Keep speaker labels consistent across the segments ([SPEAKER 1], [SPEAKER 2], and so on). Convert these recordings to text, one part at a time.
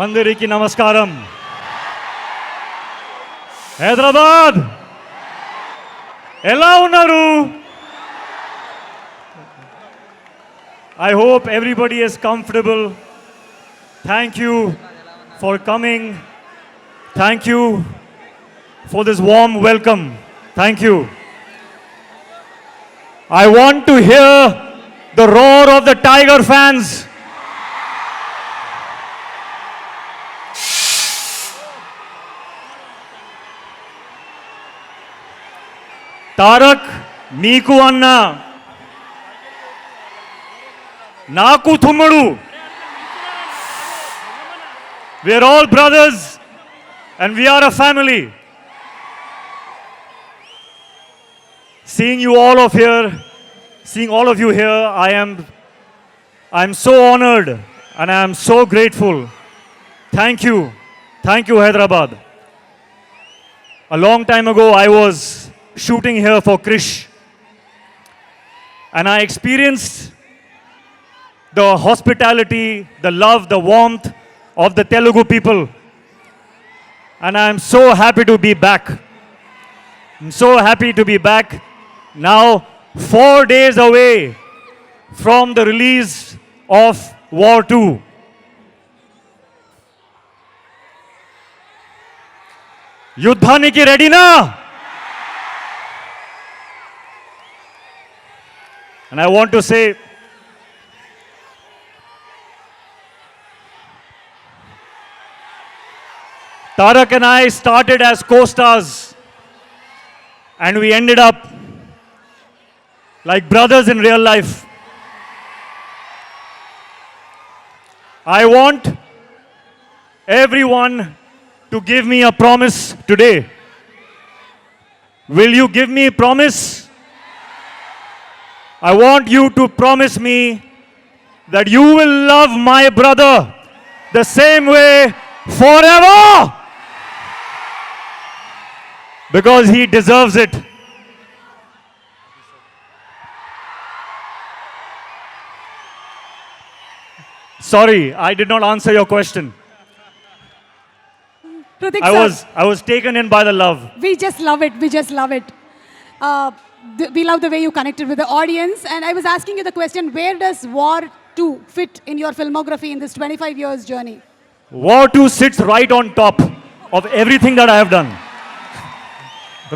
[SPEAKER 1] అందరికీ నమస్కారం. హైదరాబాద్ ఎలా ఉన్నారు? I hope everybody is comfortable. Thank you for coming. Thank you for this warm welcome. Thank you. I want to hear the roar of the Tiger fans. Tarak నీకు అన్న నాకు తుమ్ముడు. We are all brothers and we are a family. Seeing you all of here, seeing all of you here, I am so honored and I am so grateful. Thank you. Thank you, Hyderabad. A long time ago I was shooting here for Krish and I experienced the hospitality, the love, the warmth of the Telugu people, and I am so happy to be back. I'm so happy to be back now, 4 days away from the release of War 2. యుద్ధానికి రెడీనా? And I want to say, Tarak and I started as co-stars and we ended up like brothers in real life. I want everyone to give me a promise today. Will you give me a promise? I want you to promise me that you will love my brother the same way forever, because he deserves it. Sorry, I did not answer your question.
[SPEAKER 2] Hrithik
[SPEAKER 1] I was taken in by the love.
[SPEAKER 2] We just love it. We just love it. We love the way you connected with the audience. And I was asking you the question, where does War 2 fit in your filmography in this 25 years journey?
[SPEAKER 1] War 2 sits right on top of everything that I have done.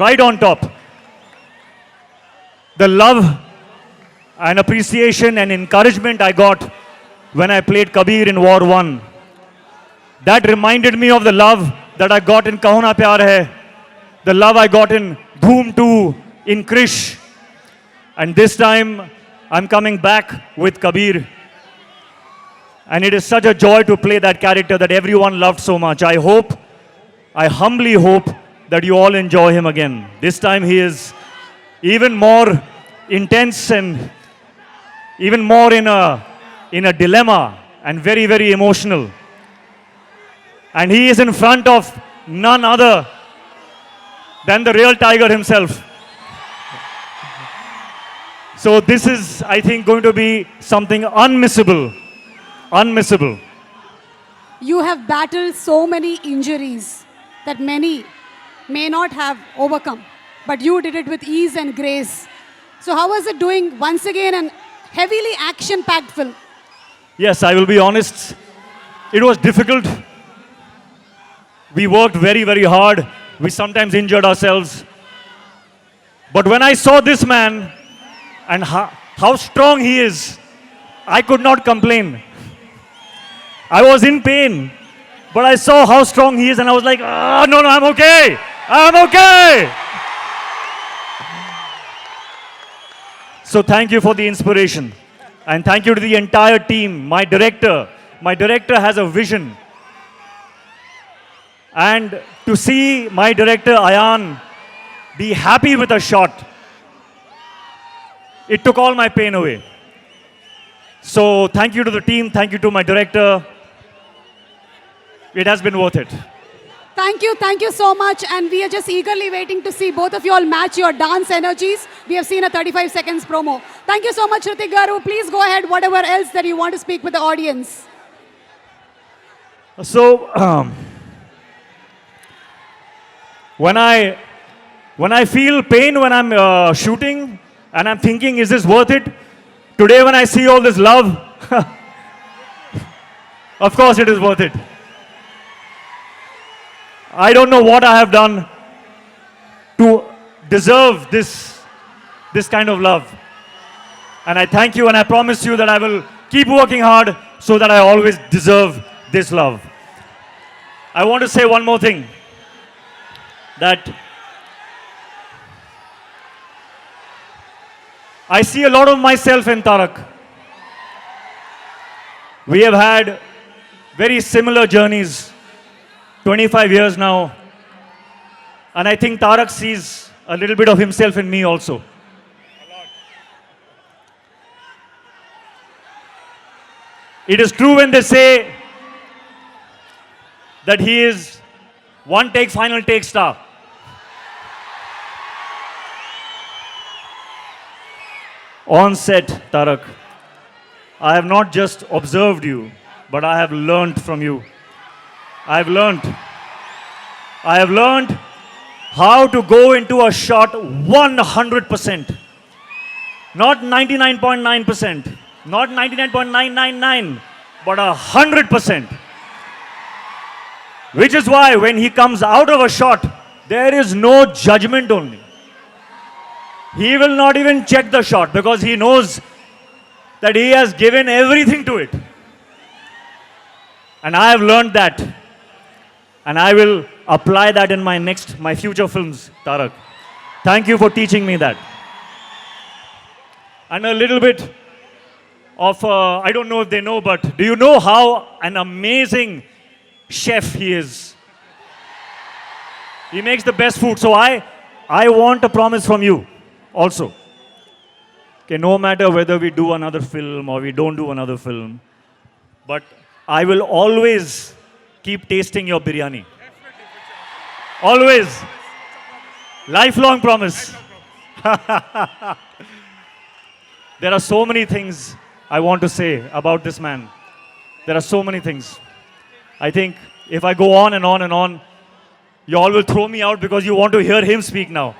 [SPEAKER 1] Right on top. The love and appreciation and encouragement I got when I played Kabir in War 1. That reminded me of the love that I got in Kahuna Pyar Hai. The love I got in Dhoom 2, in Krish. And this time I'm coming back with Kabir. And it is such a joy to play that character that everyone loved so much. I humbly hope that you all enjoy him again. This time he is even more intense and even more in a dilemma and very, very emotional. And he is in front of none other than the real Tiger himself. So this is, I think, going to be something unmissable. Unmissable.
[SPEAKER 2] You have battled so many injuries that many may not have overcome, but you did it with ease and grace. So how was it doing once again an heavily action-packed film?
[SPEAKER 1] Yes, I will be honest. It was difficult. We worked very, very hard. We sometimes injured ourselves. But when I saw this man and how strong he is, I could not complain. I was in pain, but I saw how strong he is and I was like, no, I'm okay. I'm okay. So thank you for the inspiration. And thank you to the entire team, my director. My director has a vision. And to see my director, Ayan, be happy with a shot, it took all my pain away. So thank you to the team, thank you to my director. It has been worth it.
[SPEAKER 2] Thank you so much. And we are just eagerly waiting to see both of you all match your dance energies. We have seen a 35 seconds promo. Thank you so much, Hrithik Garu. Please go ahead, whatever else that you want to speak with the audience.
[SPEAKER 1] So, when I feel pain when I'm shooting and I'm thinking, is this worth it? Today, when I see all this love, of course it is worth it. I don't know what I have done to deserve this kind of love. And I thank you and I promise you that I will keep working hard so that I always deserve this love. I want to say one more thing, that I see a lot of myself in Tarak. We have had very similar journeys, 25 years now. And I think Tarak sees a little bit of himself in me also. It is true when they say that he is one take, final take star. On set, Tarak, I have not just observed you, but I have learnt from you. I have learnt how to go into a shot 100%. Not 99.9%, not 99.999, but 100%. Which is why when he comes out of a shot, there is no judgment only. He will not even check the shot because he knows that he has given everything to it. And I have learned that. And I will apply that in my future films, Tarak. Thank you for teaching me that. And a little bit of, I don't know if they know, but do you know how an amazing chef he is? He makes the best food. So I want a promise from you also. Okay, no matter whether we do another film or we don't do another film, but I will always keep tasting your biryani. Always. Lifelong promise. There are so many things I want to say about this man. There are so many things. I think if I go on and on and on, you all will throw me out because you want to hear him speak now.